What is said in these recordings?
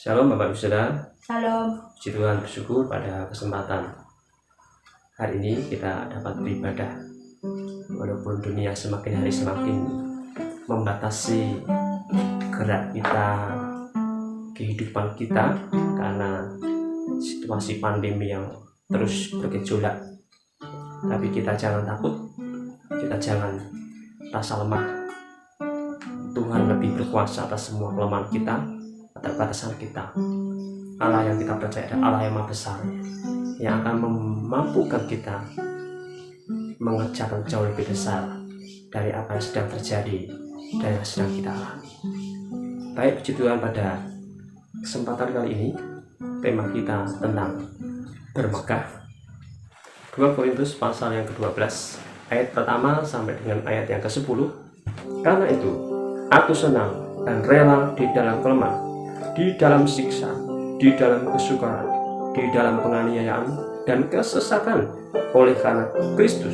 Shalom Bapak Ibu Saudara. Shalom. Puji Tuhan, bersyukur pada kesempatan hari ini kita dapat beribadah. Walaupun dunia semakin hari semakin membatasi gerak kita, kehidupan kita karena situasi pandemi yang terus bergejolak. Tapi kita jangan takut, kita jangan rasa lemah. Tuhan lebih berkuasa atas semua kelemahan kita, keterbatasan kita. Allah yang kita percaya adalah Allah yang Maha Besar, yang akan memampukan kita mengejar jauh lebih besar dari apa yang sedang terjadi dan yang sedang kita alami. Baik, puji Tuhan, pada kesempatan kali ini tema kita tentang bermegah. 2 Korintus pasal yang ke-12 ayat pertama sampai dengan ayat yang ke-10. Karena itu aku senang dan rela di dalam kelemahan, di dalam siksa, di dalam kesukaran, di dalam penganiayaan dan kesesakan oleh karena Kristus.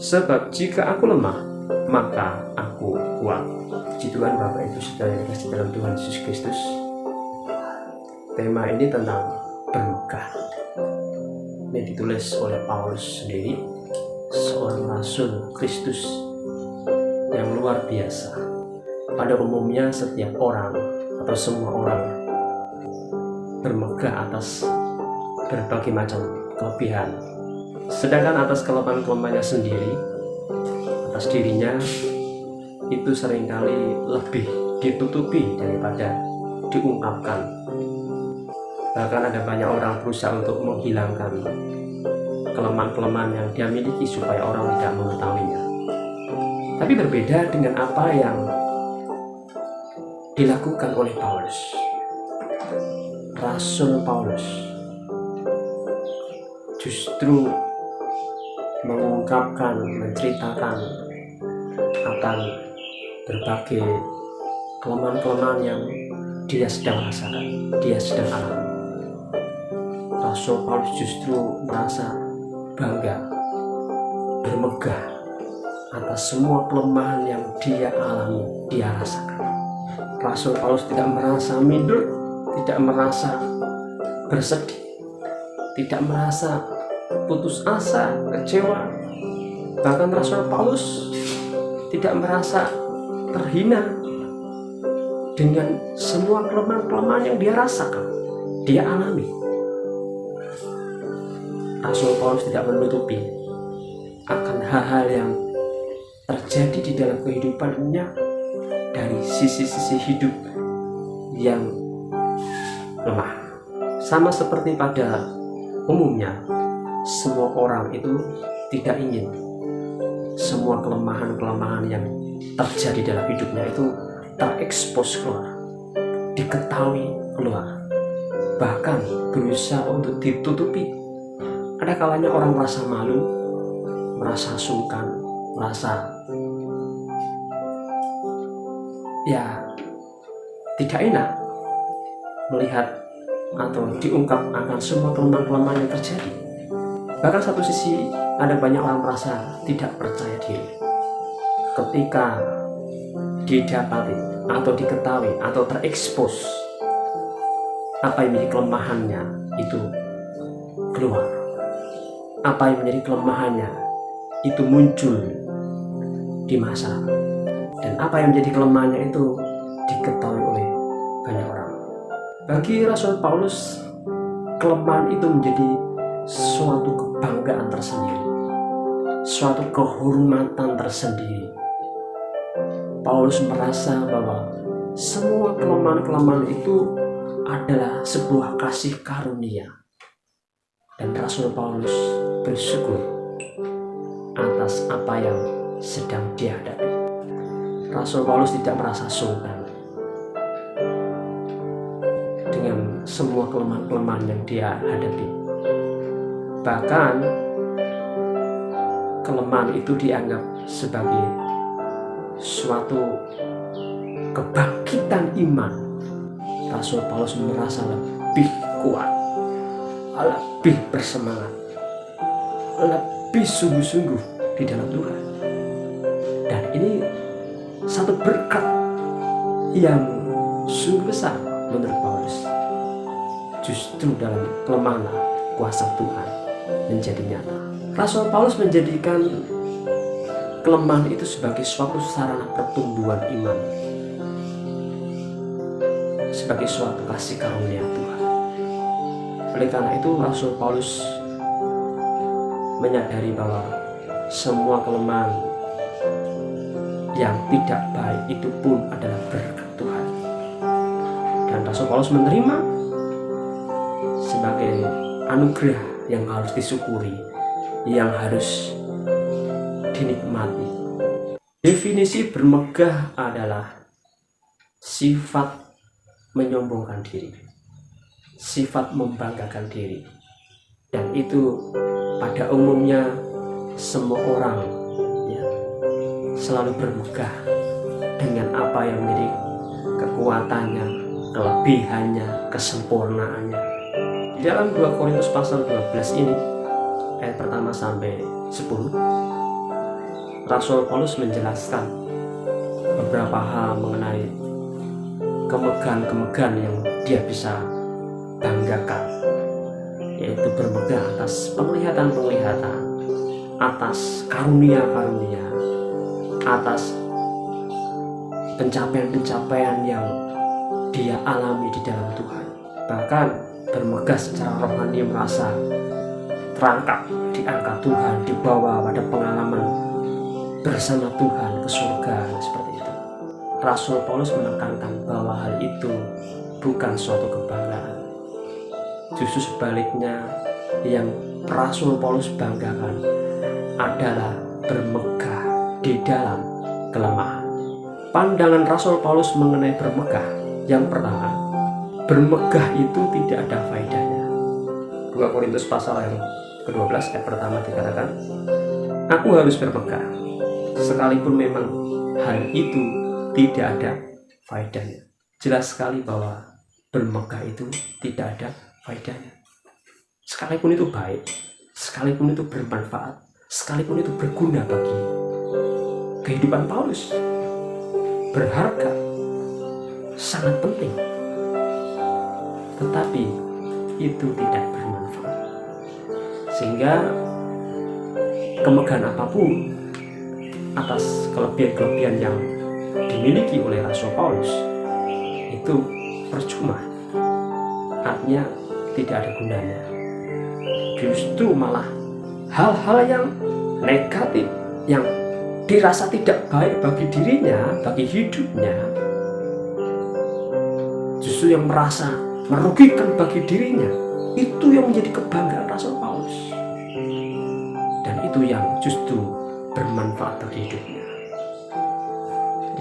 Sebab jika aku lemah, maka aku kuat. Puji Tuhan Bapak Ibu Saudara yang dikasihi dalam Tuhan Yesus Kristus. Tema ini tentang bermegah. Ini ditulis oleh Paulus sendiri, seorang rasul Kristus yang luar biasa. Pada umumnya setiap orang atau semua orang bermegah atas berbagai macam kelebihan, sedangkan atas kelemahan-kelemahannya sendiri, atas dirinya, itu seringkali lebih ditutupi daripada diungkapkan. Bahkan ada banyak orang berusaha untuk menghilangkan kelemahan-kelemahan yang dia miliki supaya orang tidak mengetahuinya. Tapi berbeda dengan apa yang dilakukan oleh Paulus. Rasul Paulus justru mengungkapkan, menceritakan akan berbagai kelemahan-kelemahan yang dia sedang rasakan, dia sedang alami. Rasul Paulus justru merasa bangga, bermegah atas semua kelemahan yang dia alami, dia rasakan. Rasul Paulus tidak merasa minder, tidak merasa bersedih, tidak merasa putus asa, kecewa. Bahkan Rasul Paulus tidak merasa terhina dengan semua kelemahan-kelemahan yang dia rasakan, dia alami. Rasul Paulus tidak menutupi akan hal-hal yang terjadi di dalam kehidupannya dari sisi-sisi hidup yang lemah. Sama seperti pada umumnya, semua orang itu tidak ingin semua kelemahan-kelemahan yang terjadi dalam hidupnya itu terekspos keluar, diketahui keluar, bahkan berusaha untuk ditutupi. Ada kalanya orang merasa malu, merasa sungkan, merasa tidak enak melihat atau diungkap akan semua kelemahan-kelemahan yang terjadi. Bahkan satu sisi ada banyak orang merasa tidak percaya diri ketika didapati atau diketahui atau terekspos apa yang menjadi kelemahannya itu keluar, apa yang menjadi kelemahannya itu muncul di masyarakat, dan apa yang menjadi kelemahannya itu diketahui oleh banyak orang. Bagi Rasul Paulus, kelemahan itu menjadi suatu kebanggaan tersendiri, suatu kehormatan tersendiri. Paulus merasa bahwa semua kelemahan-kelemahan itu adalah sebuah kasih karunia, dan Rasul Paulus bersyukur atas apa yang sedang dia hadapi. Rasul Paulus tidak merasa sungkan dengan semua kelemahan-kelemahan yang dia hadapi. Bahkan kelemahan itu dianggap sebagai suatu kebangkitan iman. Rasul Paulus merasa lebih kuat, lebih bersemangat, lebih sungguh-sungguh di dalam Tuhan. Dan ini satu berkat yang sungguh besar menurut Paulus. justru dalam kelemahan kuasa Tuhan menjadi nyata. Rasul Paulus menjadikan kelemahan itu sebagai suatu sarana pertumbuhan iman, sebagai suatu kasih karunia Tuhan. Oleh karena itu Rasul Paulus menyadari bahwa semua kelemahan yang tidak baik itu pun adalah berkat Tuhan, dan Rasul Paulus menerima sebagai anugerah yang harus disyukuri, yang harus dinikmati. Definisi bermegah adalah sifat menyombongkan diri, sifat membanggakan diri, dan itu pada umumnya semua orang selalu bermegah dengan apa yang menjadi kekuatannya, kelebihannya, kesempurnaannya. Di dalam 2 Korintus pasal 12 ini, ayat pertama sampai 10, Rasul Paulus menjelaskan beberapa hal mengenai kemegahan-kemegahan yang dia bisa banggakan, yaitu bermegah atas penglihatan-penglihatan, atas karunia-karunia, atas pencapaian-pencapaian yang dia alami di dalam Tuhan. Bahkan bermegah secara rohani, merasa terangkat, diangkat Tuhan, dibawa pada pengalaman bersama Tuhan ke surga, seperti itu. Rasul Paulus menekankan bahwa hal itu bukan suatu kebanggaan. Justru sebaliknya, yang Rasul Paulus banggakan adalah bermegah di dalam kelemahan. Pandangan Rasul Paulus mengenai bermegah, yang pertama, bermegah itu tidak ada faedahnya. 2 Korintus pasal yang ke-12 ayat pertama dikatakan, aku harus bermegah, sekalipun memang hal itu tidak ada faedahnya. Jelas sekali bahwa bermegah itu tidak ada faedahnya. Sekalipun itu baik, sekalipun itu bermanfaat, sekalipun itu berguna bagi kehidupan Paulus, berharga, sangat penting, tetapi itu tidak bermanfaat. Sehingga kemegahan apapun atas kelebihan-kelebihan yang dimiliki oleh Rasul Paulus itu percuma, artinya tidak ada gunanya. Justru malah hal-hal yang negatif, yang dirasa tidak baik bagi dirinya, bagi hidupnya, justru yang merasa merugikan bagi dirinya, itu yang menjadi kebanggaan Rasul Paulus, dan itu yang justru bermanfaat bagi hidupnya.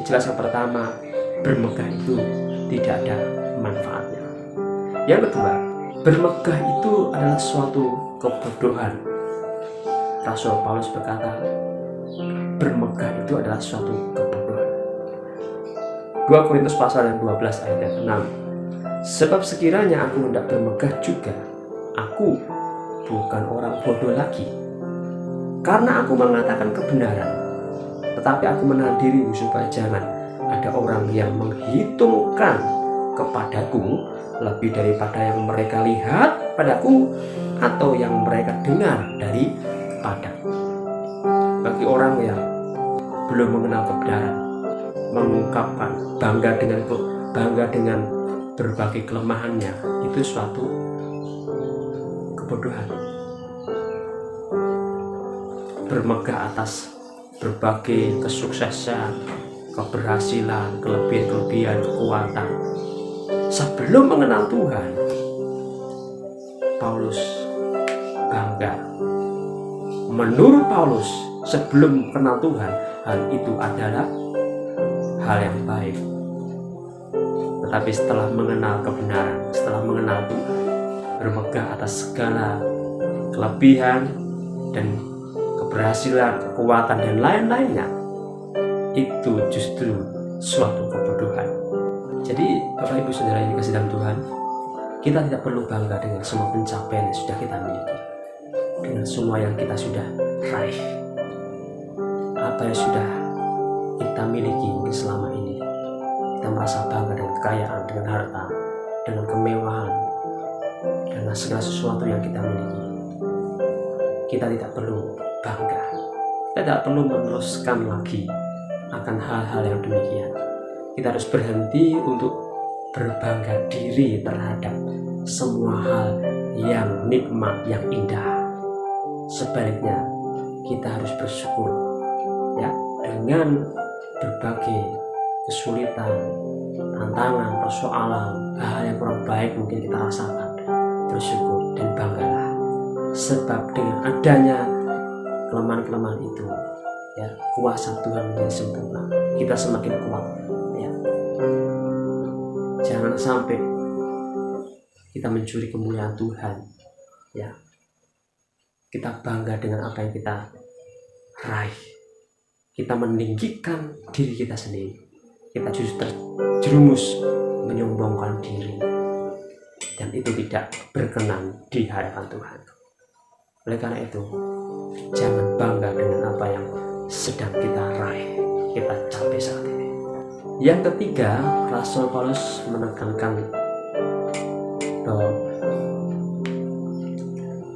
Jelas yang pertama, bermegah itu tidak ada manfaatnya. Yang kedua, bermegah itu adalah suatu kebodohan. Rasul Paulus berkata, bermegah itu adalah suatu kebodohan. 2 Korintus pasal yang 12 ayat 6. Sebab sekiranya aku hendak bermegah juga, aku bukan orang bodoh lagi, karena aku mengatakan kebenaran, tetapi aku menahan diri supaya jangan ada orang yang menghitungkan kepadaku lebih daripada yang mereka lihat padaku atau yang mereka dengar daripadaku. Bagi orang yang belum mengenal kebenaran, mengungkapkan bangga dengan berbagai kelemahannya, itu suatu kebodohan. Bermegah atas berbagai kesuksesan, keberhasilan, kelebihan, kekuatan sebelum mengenal Tuhan, Paulus bangga. Menurut Paulus, sebelum kenal Tuhan, hal itu adalah hal yang baik. Tetapi setelah mengenal kebenaran, setelah mengenal Tuhan, bermegah atas segala kelebihan dan keberhasilan, kekuatan, dan lain-lainnya, itu justru suatu kebodohan. Jadi Bapak Ibu Saudara yang dikasihi dalam Tuhan, kita tidak perlu bangga dengan semua pencapaian yang sudah kita miliki, dengan semua yang kita sudah raih, apa yang sudah kita miliki selama ini. Kita merasa bangga dengan kekayaan, dengan harta, dengan kemewahan, segala sesuatu yang kita miliki. Kita tidak perlu bangga, kita tidak perlu meneruskan lagi akan hal-hal yang demikian. Kita harus berhenti untuk berbangga diri terhadap semua hal yang nikmat, yang indah. Sebaliknya, kita harus bersyukur ya, dengan berbagai kesulitan, tantangan, persoalan, hal yang kurang baik mungkin kita rasakan. Bersyukur dan banggalah, sebab dengan adanya kelemahan-kelemahan itu ya, kuasa Tuhan menjadi sempurna, kita semakin kuat ya. Jangan sampai kita mencuri kemuliaan Tuhan ya. Kita bangga dengan apa yang kita raih, kita meninggikan diri kita sendiri, kita justru terjerumus menyombongkan diri, dan itu tidak berkenan di hadapan Tuhan. Oleh karena itu, jangan bangga dengan apa yang sedang kita raih, kita capai saat ini. Yang ketiga, Rasul Paulus menekankan bahwa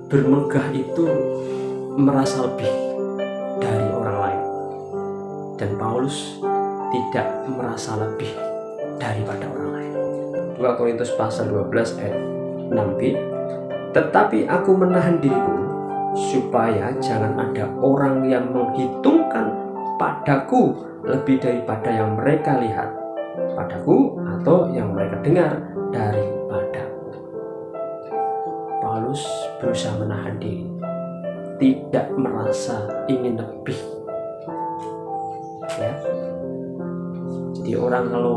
bermegah itu merasa lebih dari orang lain, dan Paulus tidak merasa lebih daripada orang lain. 2 Korintus pasal 12 ayat 6b, tetapi aku menahan diriku supaya jangan ada orang yang menghitungkan padaku lebih daripada yang mereka lihat padaku atau yang mereka dengar daripadaku. Paulus berusaha menahan diri, tidak merasa ingin lebih ya. Jadi orang kalau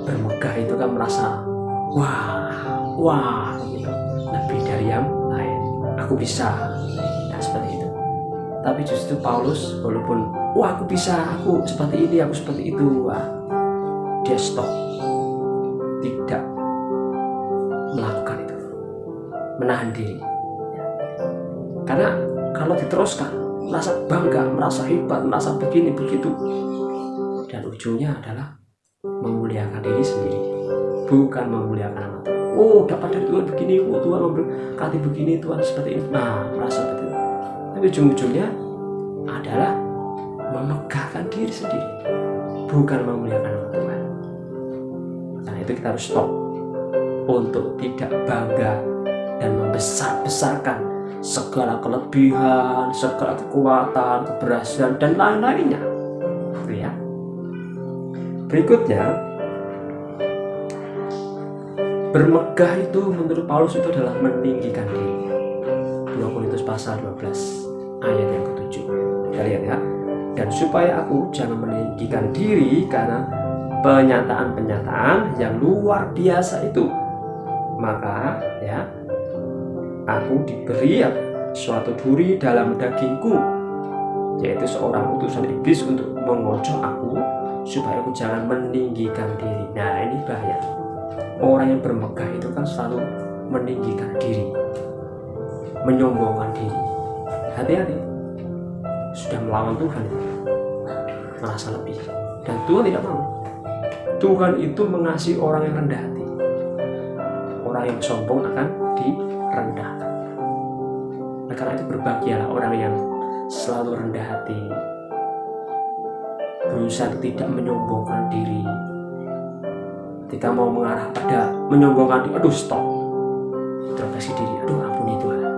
bermegah itu kan merasa wah gitu, lebih dari yang lain, aku bisa, nah seperti itu. Tapi justru Paulus walaupun aku bisa, aku seperti ini, aku seperti itu, dia stop, tidak melakukan itu, menahan diri. Karena kalau diteruskan, merasa bangga, merasa hebat, merasa begini begitu, dan ujungnya adalah memuliakan diri sendiri, bukan memuliakan nama Tuhan. Dapat dari Tuhan begini, Tuhan memberkati begini, Tuhan seperti ini. Nah, merasa seperti itu. Tapi ujung-ujungnya adalah memegahkan diri sendiri, bukan memuliakan nama Tuhan. Karena itu kita harus stop untuk tidak bangga dan membesar-besarkan segala kelebihan, segala kekuatan, keberhasilan, dan lain-lainnya. Ya. Berikutnya, bermegah itu menurut Paulus itu adalah meninggikan diri. 2 Korintus pasal 12 ayat yang ke-7. Kita lihat ya. Dan supaya aku jangan meninggikan diri karena penyataan-penyataan yang luar biasa itu, maka ya aku diberi suatu duri dalam dagingku, yaitu seorang utusan iblis untuk mengocok aku, supaya aku jangan meninggikan diri. Nah, ini bahaya. Orang yang bermegah itu kan selalu meninggikan diri, menyombongkan diri. Hati-hati, sudah melawan Tuhan, merasa lebih, dan Tuhan tidak mau. Tuhan itu mengasihi orang yang rendah hati. Orang yang sombong akan direndahkan. Nah, karena itu berbahagialah orang yang selalu rendah hati, berusaha tidak menyombongkan diri. Ketika mau mengarah pada menyombongkan diri, stop, introspeksi diri, ampuni Tuhan.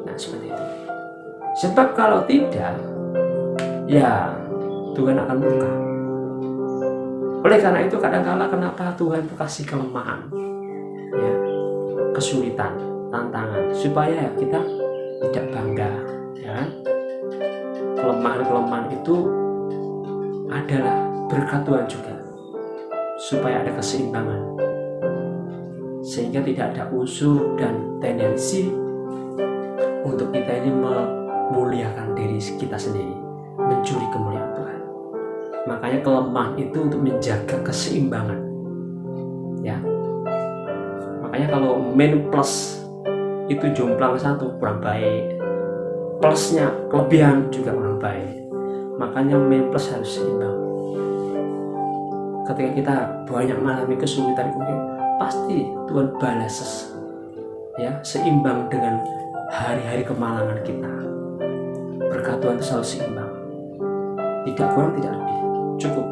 Nah, seperti itu. Sebab kalau tidak, ya Tuhan akan murka. Oleh karena itu kadang-kala kenapa Tuhan itu kasih kelemahan, ya, kesulitan, tantangan, supaya kita tidak bangga, ya. Kelemahan-kelemahan itu adalah berkat Tuhan juga, supaya ada keseimbangan, sehingga tidak ada unsur dan tendensi untuk kita ini memuliakan diri kita sendiri, mencuri kemuliaan Tuhan. Makanya kelemahan itu untuk menjaga keseimbangan, ya. Makanya kalau min plus itu jomplang satu kurang baik, plusnya kelebihan juga kurang baik. Makanya min plus harus seimbang. Ketika kita banyak mengalami kesulitan, pasti Tuhan balas ya, seimbang dengan hari-hari kemalangan kita. Berkat Tuhan itu selalu seimbang, tidak kurang tidak lebih, cukup.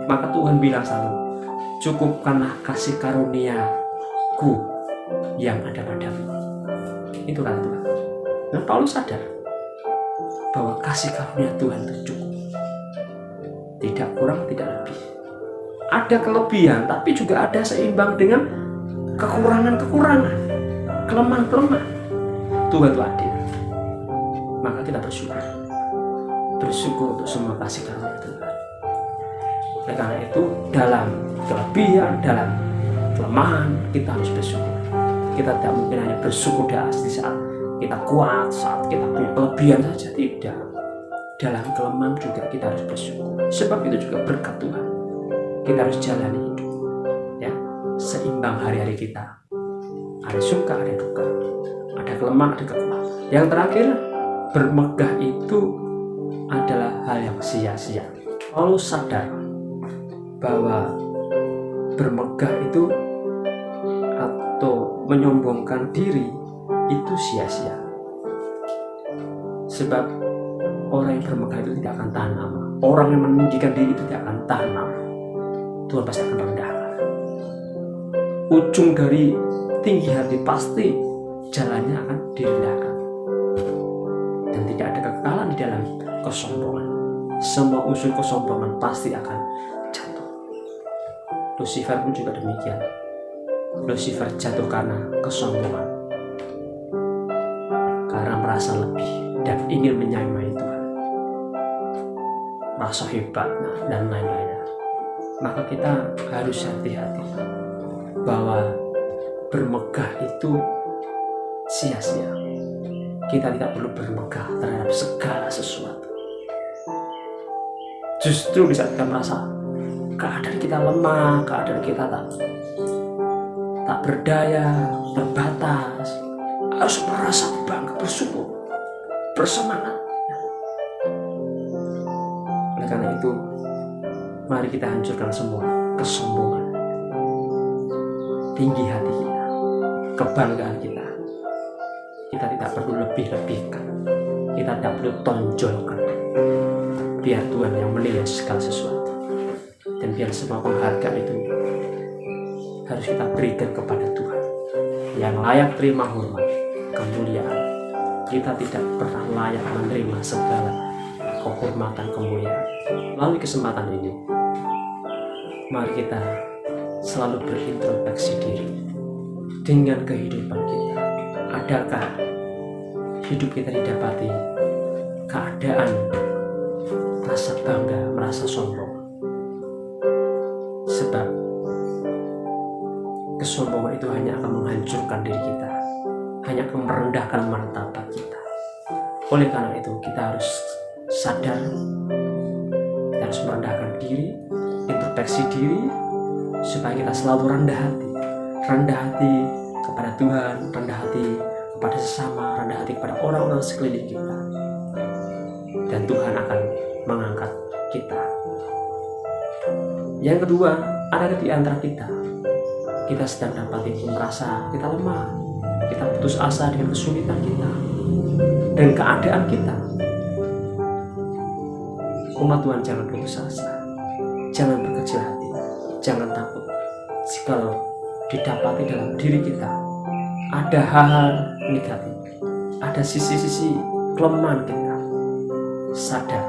Maka Tuhan bilang selalu, cukupkanlah kasih karuniaku yang ada padamu. Itu kata Tuhan. Dan Paulus sadar bahwa kasih karunia Tuhan itu cukup, tidak kurang tidak lebih. Ada kelebihan, tapi juga ada seimbang dengan kekurangan-kekurangan, kelemahan-kelemahan. Tuhan itu adil. Maka kita bersyukur untuk semua kasih karunia Tuhan. Oleh karena itu, dalam kelebihan, dalam kelemahan, kita harus bersyukur. Kita tidak mungkin hanya bersyukur di saat kita kuat, saat kita punya kelebihan saja. Tidak. Dalam kelemahan juga kita harus bersyukur. Sebab itu juga berkat Tuhan. Kita harus jalani hidup, ya, seimbang hari-hari kita. Ada suka, ada duka, ada kelemahan, ada kekuatan. Yang terakhir, bermegah itu adalah hal yang sia-sia. Paulus sadar bahwa bermegah itu atau menyombongkan diri itu sia-sia. Sebab orang yang bermegah itu tidak akan tahan lama. Orang yang meninggikan diri itu tidak akan tahan lama. Tuhan pasti akan merendahkan. Ujung dari tinggi hati pasti jalannya akan direndahkan. Dan tidak ada kekekalan di dalam kesombongan. Semua unsur kesombongan pasti akan jatuh. Lucifer pun juga demikian. Lucifer jatuh karena kesombongan, karena merasa lebih dan ingin menyamai Tuhan, merasa hebat dan lain-lainnya. Maka kita harus hati-hati bahwa bermegah itu sia-sia. Kita tidak perlu bermegah terhadap segala sesuatu. Justru di saat kita merasa keadaan kita lemah, keadaan kita tak berdaya, terbatas, harus merasa bangga, bersyukur, bersemangat. Oleh karena itu, mari kita hancurkan semua kesombongan, tinggi hati kita, kebanggaan kita. Kita tidak perlu lebih-lebihkan, kita tidak perlu tonjolkan. Biar Tuhan yang menilai segala sesuatu, dan biar semua penghargaan itu harus kita berikan kepada Tuhan yang layak terima hormat, kemuliaan. Kita tidak pernah layak menerima segala kehormatan, kemuliaan. Melalui kesempatan ini, mari kita selalu berintrospeksi diri dengan kehidupan kita. Adakah hidup kita didapati keadaan merasa bangga, merasa sombong? Sebab kesombongan itu hanya akan menghancurkan diri kita, hanya akan merendahkan martabat kita. Oleh karena itu, kita harus sadar, kita harus merendahkan diri, introspeksi diri, supaya kita selalu rendah hati kepada Tuhan, rendah hati kepada sesama, rendah hati kepada orang-orang sekeliling kita, dan Tuhan akan mengangkat kita. Yang kedua, ada di antara kita sedang dapat merasa kita lemah, kita putus asa dengan kesulitan kita dan keadaan kita. Umat Tuhan, jangan putus asa, jangan berkecil hati, jangan takut. Jikalau didapati dalam diri kita ada hal-hal negatif, ada sisi-sisi kelemahan kita, sadar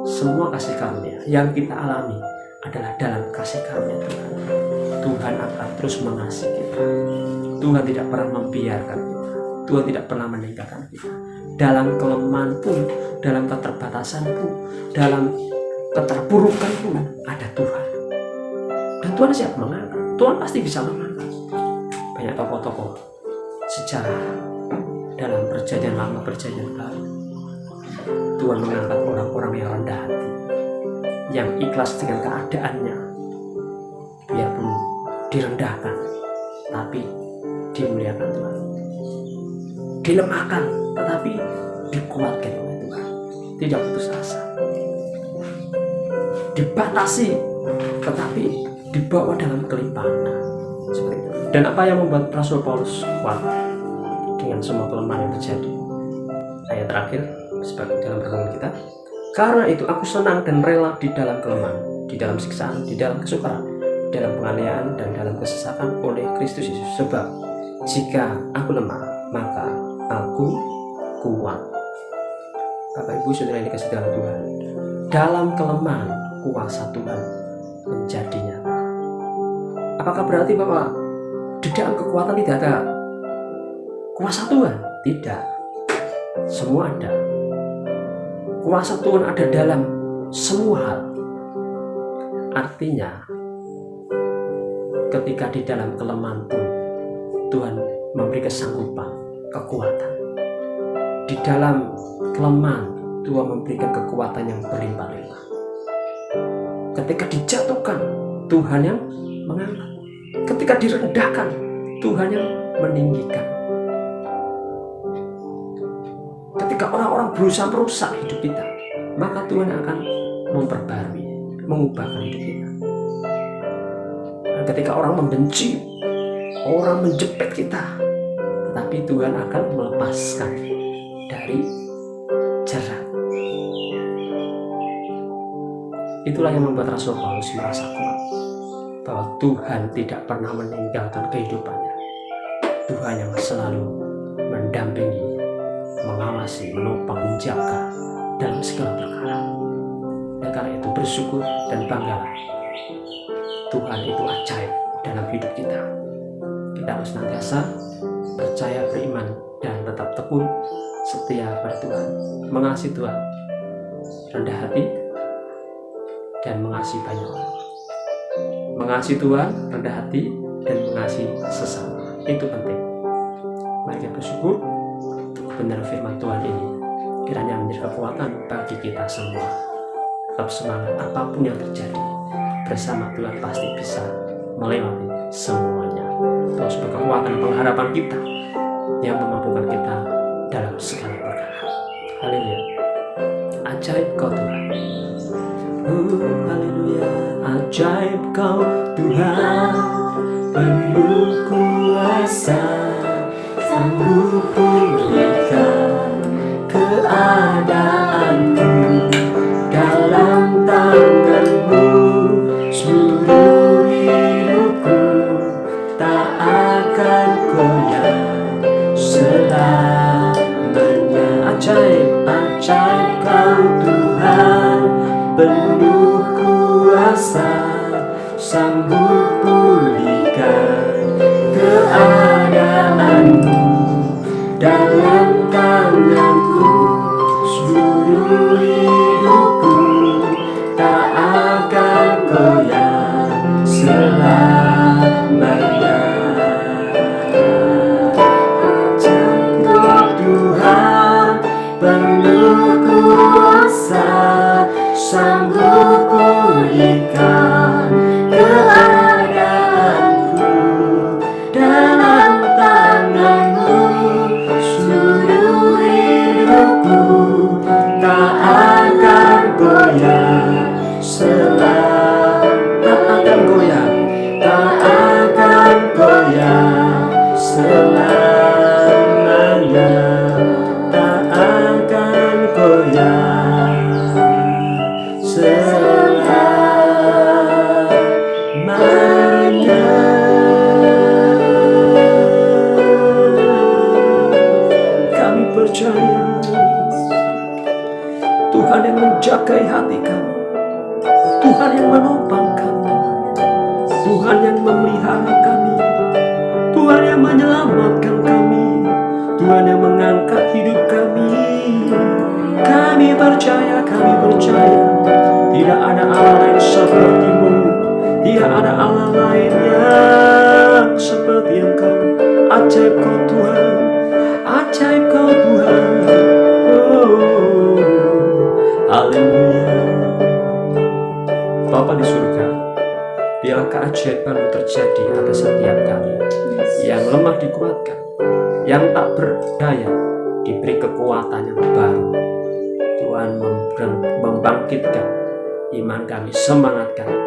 semua kasih karunia yang kita alami adalah dalam kasih karunia Tuhan. Tuhan akan terus mengasihi kita. Tuhan tidak pernah membiarkan kita. Tuhan tidak pernah meninggalkan kita. Dalam kelemahan pun, dalam keterbatasan pun, dalam keterpurukan pun ada Tuhan. Dan Tuhan siap mengangkat. Tuhan pasti bisa mengangkat. Banyak tokoh-tokoh sejarah dalam perjanjian lama, perjanjian baru, Tuhan mengangkat orang-orang yang rendah hati, yang ikhlas dengan keadaannya, biarpun direndahkan, tapi dimuliakan Tuhan. Dilemahkan, tetapi dikuatkan oleh Tuhan. Tidak putus asa. Dibatasi, tetapi dibawa dalam kelimpahan. Seperti itu. Dan apa yang membuat Rasul Paulus kuat dengan semua kelemahan yang terjadi? Ayat terakhir sebagai dalam renungan kita. Karena itu aku senang dan rela di dalam kelemahan, di dalam siksaan, di dalam kesukaran, dalam penganiayaan, dan dalam kesesakan oleh Kristus Yesus. Sebab jika aku lemah, maka aku kuat. Bapak Ibu Saudara yang dikasihi dalam Tuhan, dalam kelemahan kuasa Tuhan menjadi nyata. Apakah berarti bahwa di dalam kekuatan tidak ada kuasa Tuhan? Tidak. Semua ada. Kuasa Tuhan ada dalam semua hal. Artinya, ketika di dalam kelemahan pun Tuhan memberi kesanggupan, kekuatan. Di dalam kelemahan Tuhan memberikan kekuatan yang berlimpah-limpah. Ketika dijatuhkan, Tuhan yang mengangkat. Ketika direndahkan, Tuhan yang meninggikan. Ketika orang-orang berusaha merusak hidup kita, maka Tuhan akan memperbarui, mengubahkan hidup kita. Dan ketika orang membenci, orang menjepit kita, tetapi Tuhan akan melepaskan dari jerat. Itulah yang membuat Rasul Paulus merasa kuat, bahwa Tuhan tidak pernah meninggalkan kehidupannya. Tuhan yang selalu mendampingi, mengawasi, menopang, menjaga dalam segala perkara. Dan karena itu bersyukur dan banggalah. Tuhan itu ajaib dalam hidup kita. Kita harus senantiasa percaya, beriman, dan tetap tekun setia pada Tuhan, mengasihi Tuhan, rendah hati, dan mengasihi banyak orang. Mengasihi Tuhan, rendah hati, dan mengasihi sesama. Itu penting. Mari kita bersyukur untuk kebenaran firman Tuhan ini. Kiranya menjadi kekuatan bagi kita semua. Tetap semangat apapun yang terjadi. Bersama Tuhan pasti bisa melewati semuanya. Tuhan sebagai kekuatan pengharapan kita yang memampukan kita dalam segala perkara. Haleluya. Ajaib Kau Tuhan. Haleluya. Ajaib Kau Tuhan, penuh kuasa, sanggup pulihkan keadaanku. Dalam tangan-Mu seluruh hidupku tak akan goyah selamanya. Ajaib, ajaib Kau Tuhan, penuh kuasa, sanggup pulihkan keadaanku. Dalam tangan-Mu seluruh hidupku tak akan goyah selamanya. Ajaib Kau Tuhan, penuh kuasa, sanggup pulihkan keadaanku. Dalam tangan-Mu seluruh hidupku tak akan goyah tak akan goyah, tak akan goyah selamanya, tak akan goyah selamanya. Kami percaya Tuhan yang menjagai hati kami, Tuhan yang menopang kami, Tuhan yang memelihara kami, Tuhan yang menyelamatkan kami, Tuhan yang mengangkat hidup kami. Kami percaya, tidak ada Allah lain seperti-Mu, tidak ada Allah lain yang seperti Engkau. Ajaib Kau Tuhan, ajaib Kau Tuhan. Oh, haleluya. Bapa di surga, biarlah keajaiban-Mu terjadi atas setiap kami. Yang lemah dikuatkan, yang tak berdaya diberi kekuatan yang baru. Tuhan membangkitkan iman kami, semangat kami.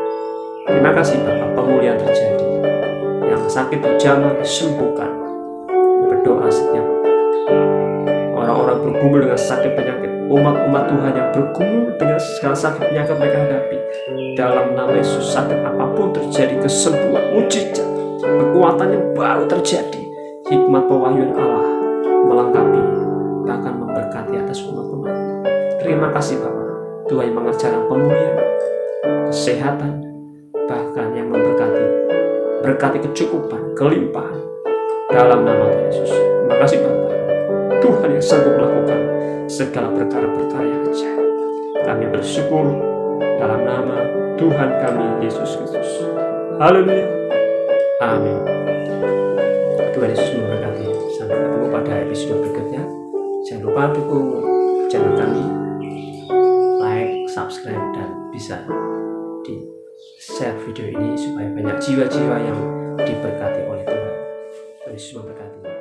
Terima kasih Bapak, pemulihan terjadi. Yang yang sakit jamah sembuhkan. Berdoa setiap orang-orang bergumul dengan sakit penyakit, umat-umat Tuhan yang bergumul dengan segala sakit penyakit mereka hadapi, dalam nama Yesus, sakit apapun terjadi, kesembuhan, mujizat, kekuatan yang baru terjadi, hikmat pewahyuan Allah melengkapi, bahkan memberkati atas umat-umat. Terima kasih Bapa, Tuhan yang mengerjakan pemulihan, kesehatan, bahkan yang berkati kecukupan, kelimpahan, dalam nama Yesus. Terima kasih Bapa, Tuhan yang sanggup melakukan segala perkara-perkara yang ajaib. Kami bersyukur dalam nama Tuhan kami Yesus Kristus. Haleluya. Amin. Tuhan Yesus memberkati. Sampai ketemu pada episode berikutnya. Jangan lupa dukung channel kami, like, subscribe, dan bisa di share video ini supaya banyak jiwa-jiwa yang diberkati oleh Tuhan. Tuhan Yesus memberkati.